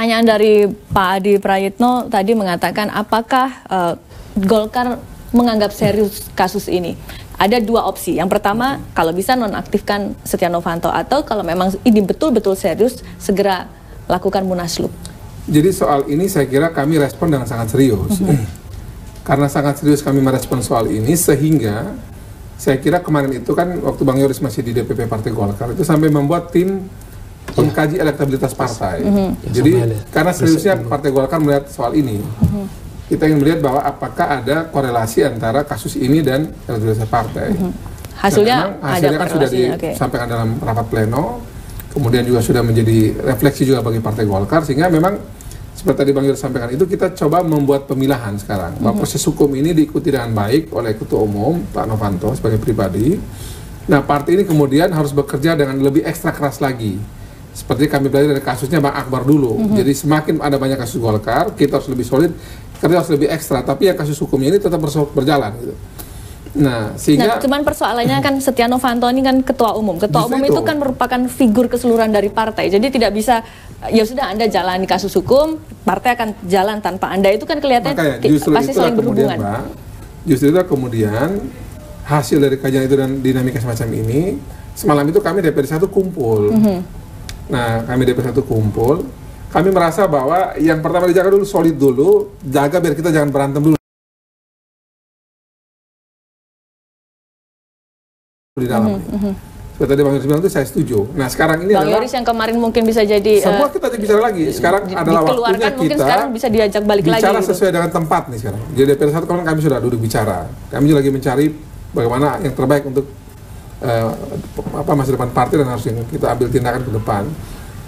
Pertanyaan dari Pak Adi Prayitno tadi mengatakan apakah Golkar menganggap serius kasus ini? Ada dua opsi. Yang pertama, kalau bisa nonaktifkan Setia Novanto, atau kalau memang ini betul-betul serius, segera lakukan munaslup. Jadi soal ini saya kira kami respon dengan sangat serius. Karena sangat serius kami merespon soal ini, sehingga saya kira kemarin itu kan waktu Bang Yoris masih di DPP Partai Golkar itu sampai membuat tim pengkaji elektabilitas partai. Jadi karena seriusnya Partai Golkar melihat soal ini, kita ingin melihat bahwa apakah ada korelasi antara kasus ini dan elektabilitas partai. Hasilnya kan sudah disampaikan dalam rapat pleno, kemudian juga sudah menjadi refleksi juga bagi Partai Golkar, sehingga memang seperti tadi Bang Yuri sampaikan itu, kita coba membuat pemilahan sekarang bahwa proses hukum ini diikuti dengan baik oleh Ketua Umum Pak Novanto sebagai pribadi. Nah, partai ini kemudian harus bekerja dengan lebih ekstra keras lagi. Seperti kami belajar dari kasusnya Bang Akbar dulu. Jadi semakin ada banyak kasus Golkar, kita harus lebih solid, kerja harus lebih ekstra. Tapi ya kasus hukumnya ini tetap berjalan gitu. Nah, sehingga cuman persoalannya kan Setia Novanto ini kan ketua umum. Ketua umum itu kan merupakan figur keseluruhan dari partai. Jadi tidak bisa ya sudah Anda jalani kasus hukum, partai akan jalan tanpa Anda. Itu kan kelihatannya pasti saling berhubungan. Mbak, justru itu kemudian hasil dari kajian itu dan dinamika semacam ini, semalam itu kami DPD 1 kumpul. Nah, kami DPD 1 kumpul, kami merasa bahwa yang pertama dijaga dulu, solid dulu, jaga biar kita jangan berantem dulu di dalam. Seperti tadi Bang Yoris bilang itu saya setuju. Nah, sekarang ini Bang Yoris yang kemarin mungkin bisa jadi semua kita bicara lagi. Sekarang adalah waktunya mungkin kita sekarang bisa diajak balik bicara lagi sesuai dengan tempat nih sekarang. Jadi DPD 1 kami sudah duduk bicara. Kami juga lagi mencari bagaimana yang terbaik untuk masa depan partai dan harus kita ambil tindakan ke depan.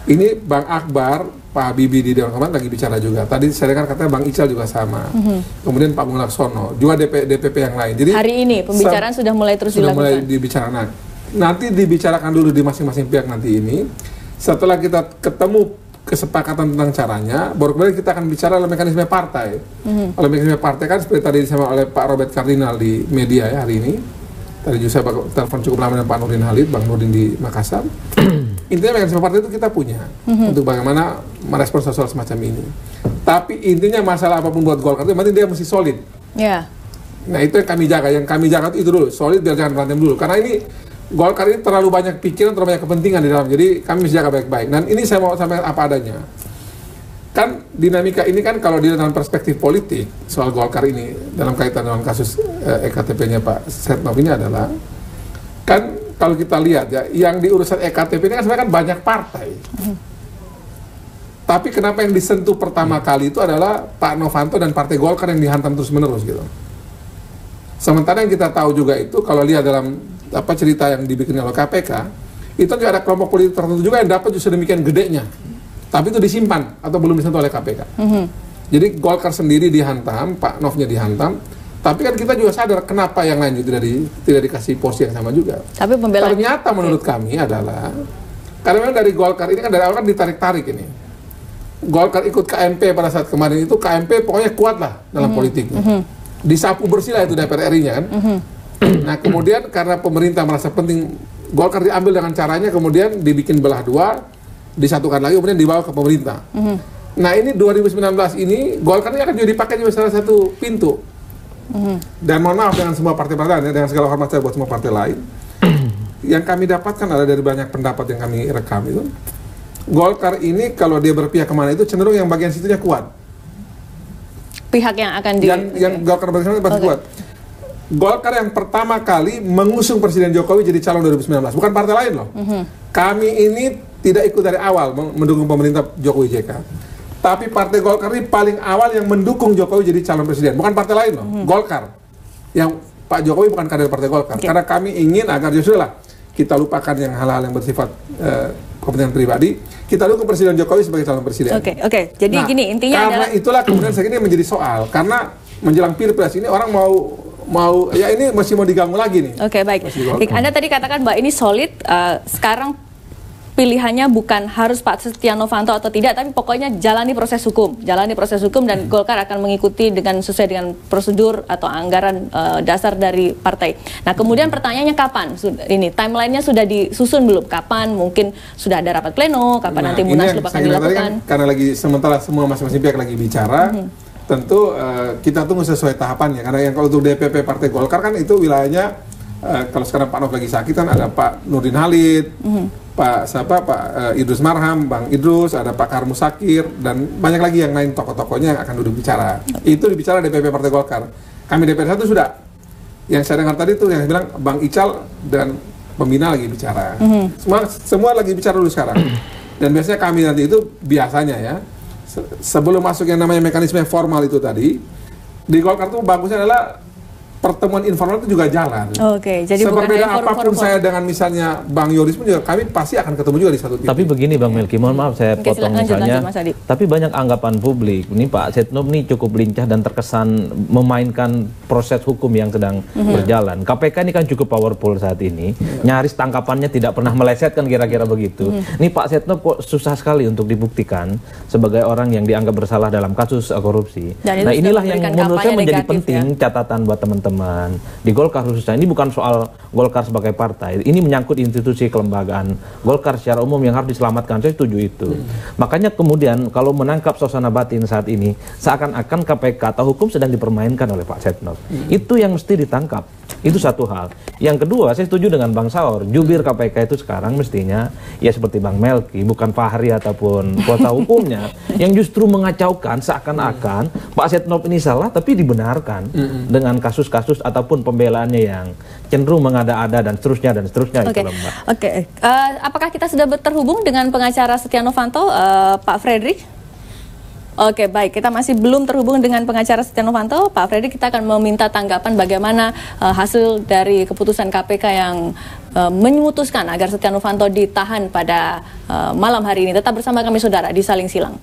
Ini Bang Akbar, Pak Habibie di Dewan Kehormatan lagi bicara juga. Tadi saya dengar katanya Bang Ical juga sama. Kemudian Pak Bung Laksono, juga DPP yang lain. Jadi hari ini pembicaraan sudah mulai terus dilakukan. Sudah mulai dibicarakan. Nanti dibicarakan dulu di masing-masing pihak nanti ini. Setelah kita ketemu kesepakatan tentang caranya, baru kemudian kita akan bicara oleh mekanisme partai. Oleh mekanisme partai kan seperti tadi disama oleh Pak Robert Kardinal di media ya hari ini. Tadi juga saya telepon cukup lama dengan Pak Nurdin Halid, Bang Nurdin di Makassar. Intinya mekanisme partai itu kita punya untuk bagaimana merespons soal semacam ini. Tapi intinya masalah apapun buat Golkar itu, berarti dia mesti solid. Nah, itu yang kami jaga. Yang kami jaga itu dulu, solid biar jangan berantem dulu. Karena ini Golkar ini terlalu banyak pikiran, terlalu banyak kepentingan di dalam. Jadi kami mesti jaga baik-baik. Dan ini saya mau sampaikan apa adanya. Kan dinamika ini kan kalau dilihat dalam perspektif politik soal Golkar ini dalam kaitan dengan kasus EKTP-nya Pak Setnov ini adalah, kan kalau kita lihat ya, yang diurusan EKTP ini kan sebenarnya kan banyak partai. Tapi kenapa yang disentuh pertama kali itu adalah Pak Novanto dan Partai Golkar yang dihantam terus-menerus gitu. Sementara yang kita tahu juga itu kalau lihat dalam cerita yang dibikin oleh KPK, itu juga ada kelompok politik tertentu juga yang dapat justru demikian gedenya. Tapi itu disimpan atau belum disentuh oleh KPK. Jadi Golkar sendiri dihantam, Pak Novnya dihantam. Tapi kan kita juga sadar kenapa yang lain itu tidak dikasih porsi yang sama juga. Tapi ternyata menurut kami adalah karena memang dari Golkar ini kan dari awal kan ditarik-tarik ini. Golkar ikut KMP pada saat kemarin itu, KMP pokoknya kuat lah dalam politiknya. Disapu bersih lah itu DPR RI-nya kan. Nah, kemudian karena pemerintah merasa penting Golkar diambil dengan caranya, kemudian dibikin belah dua, disatukan lagi, kemudian dibawa ke pemerintah. Nah, ini 2019 ini Golkar ini akan juga dipakai juga salah satu pintu. Dan mohon maaf dengan semua partai-partai, dengan segala hormat saya buat semua partai lain, yang kami dapatkan adalah dari banyak pendapat yang kami rekam itu, Golkar ini kalau dia berpihak kemana itu cenderung yang bagian situnya kuat. Pihak yang akan yang Golkar berpihak pasti kuat. Golkar yang pertama kali mengusung Presiden Jokowi jadi calon 2019, bukan partai lain loh. Kami ini tidak ikut dari awal mendukung pemerintah Jokowi JK. Tapi Partai Golkar ini paling awal yang mendukung Jokowi jadi calon presiden, bukan partai lain loh. Golkar. Yang Pak Jokowi bukan kader Partai Golkar. Karena kami ingin agar justru lah kita lupakan yang hal-hal yang bersifat kepentingan pribadi. Kita dukung Presiden Jokowi sebagai calon presiden. Oke. Jadi gini, intinya karena itulah kemudian saya kira ini menjadi soal. Karena menjelang Pilpres ini orang mau ya ini masih mau diganggu lagi nih. Baik. Anda tadi katakan Mbak ini solid, sekarang pilihannya bukan harus Pak Setia Novanto atau tidak, tapi pokoknya jalani proses hukum dan Golkar akan mengikuti sesuai dengan prosedur atau anggaran dasar dari partai. Nah, kemudian pertanyaannya kapan? Ini timelinenya sudah disusun belum? Kapan? Mungkin sudah ada rapat pleno? Kapan nanti Munaslup akan dilakukan? Karena lagi sementara semua masing-masing pihak lagi bicara, tentu kita tunggu sesuai tahapannya. Karena yang kalau untuk DPP Partai Golkar kan itu wilayahnya, kalau sekarang Pak Nof lagi sakit kan ada Pak Nurdin Halid, Pak Idrus Marham, Bang Idrus, ada Pak Karmus Sakir, dan banyak lagi yang lain tokoh-tokohnya yang akan duduk bicara. Itu dibicara DPP Partai Golkar. Kami DPR 1 sudah. Yang saya dengar tadi tuh yang bilang Bang Ical dan pembina lagi bicara. Semua lagi bicara dulu sekarang. Dan biasanya kami nanti itu biasanya ya, sebelum masuk yang namanya mekanisme formal itu tadi, di Golkar tuh bagusnya adalah pertemuan informal itu juga jalan. Oke, jadi seberbeda apapun saya dengan misalnya Bang Yoris pun juga kami pasti akan ketemu juga di satu titik. Tapi begini Bang Melki, mohon maaf saya potong misalnya. Tapi banyak anggapan publik, ini Pak Setnov ini cukup lincah dan terkesan memainkan proses hukum yang sedang berjalan. KPK ini kan cukup powerful saat ini. Nyaris tangkapannya tidak pernah meleset kan kira-kira begitu. Ini Pak Setnov kok susah sekali untuk dibuktikan sebagai orang yang dianggap bersalah dalam kasus korupsi. Nah, inilah yang menurut saya menjadi penting catatan buat teman-teman di Golkar khususnya. Ini bukan soal Golkar sebagai partai, ini menyangkut institusi kelembagaan Golkar secara umum yang harus diselamatkan. Saya setuju itu. Makanya kemudian kalau menangkap suasana batin saat ini, seakan-akan KPK atau hukum sedang dipermainkan oleh Pak Setnov. Itu yang mesti ditangkap. Itu satu hal. Yang kedua, saya setuju dengan Bang Saur. Jubir KPK itu sekarang mestinya ya seperti Bang Melki, bukan Fahri ataupun kuasa hukumnya, yang justru mengacaukan seakan-akan Pak Setnov ini salah tapi dibenarkan dengan kasus-kasus ataupun pembelaannya yang cenderung mengada-ada dan seterusnya Oke. Apakah kita sudah terhubung dengan pengacara Setia Novanto, Pak Fredrik? Oke, baik. Kita masih belum terhubung dengan pengacara Setia Novanto. Pak Fredrik, kita akan meminta tanggapan bagaimana hasil dari keputusan KPK yang memutuskan agar Setia Novanto ditahan pada malam hari ini. Tetap bersama kami, saudara, di Saling Silang.